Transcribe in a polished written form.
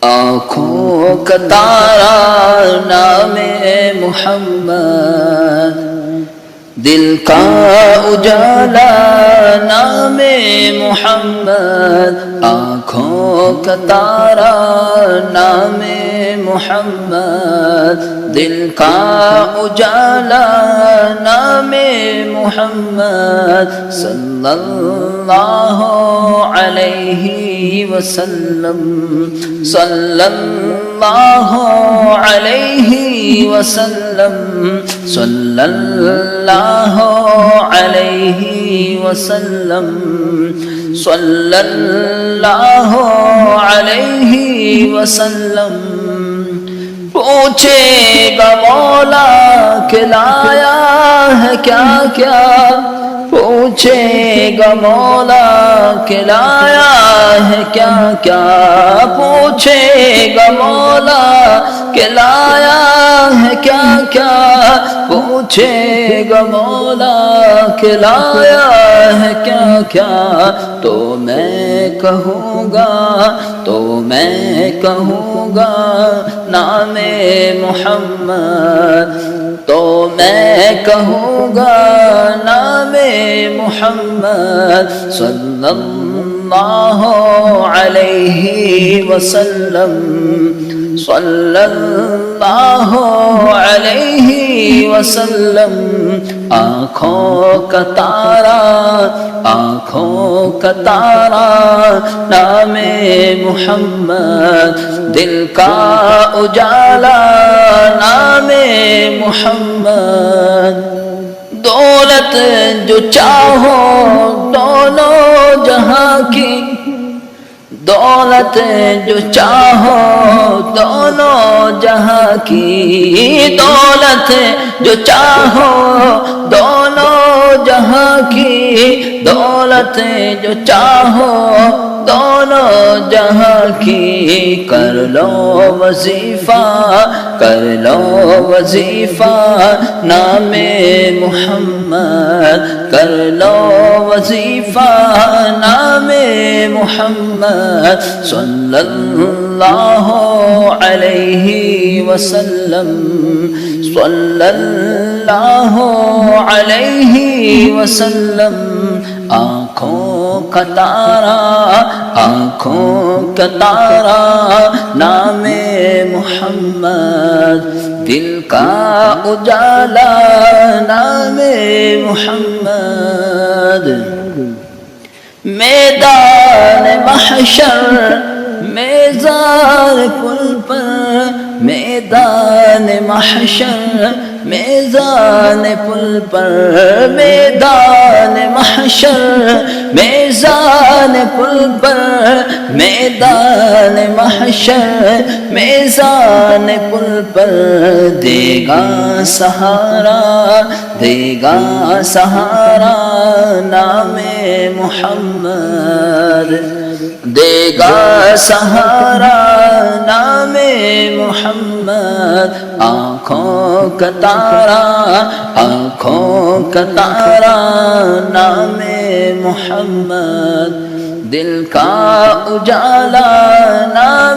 آنکھوں کا تارا نام محمد، دل کا اجالا نام محمد، آنکھوں کا تارا نام محمد، دل کا اجالا نام محمد، صلی اللہ علیہ وسلم، صلی اللہ علیہ وسلم، صلی اللہ علیہ وسلم، صلی اللہ علیہ وسلم۔ پوچھے گا مولا کہ لایا ہے کیا کیا، پوچھے گا مولا کہ لایا ہے کیا کیا، پوچھے گا مولا کہ لایا ہے کیا کیا، پوچھے گا مولا کہ لایا ہے کیا کیا، تو میں کہوں گا، تو میں کہوں گا نام محمد، تو میں کہوں گا نام محمد، صلی اللہ علیہ وسلم، صلی اللہ علیہ وسلم۔ آنکھوں کا تارا، آنکھوں کا تارا نام محمد، دل کا اجالا نام محمد۔ دولت جو چاہو دونوں جہاں کی، دولت جو چاہو دونوں جہاں کی، دولت جو چاہو دونوں جہاں کی، دولت جو چاہو دونوں جہاں کی، کر لو وظیفہ، کر لو وظیفہ نام محمد، کر لو وظیفہ نام محمد، صلی اللہ علیہ وسلم، صلی اللہ علیہ وسلم۔ آنکھوں کا تارا، آنکھوں کا تارا نام محمد، دل کا اجالا نام محمد۔ میدان محشر، میزان پل پر، میدان محشر، میزان پل پر، میدان محشر، میزان پل پر، میدان محشر، میزان پل پر، دے گا سہارا، دے گا سہارا نام محمد، دے گا سہارا نام محمد۔ آنکھوں کا تارا، آنکھوں کا تارا نام محمد، دل کا اجالا نام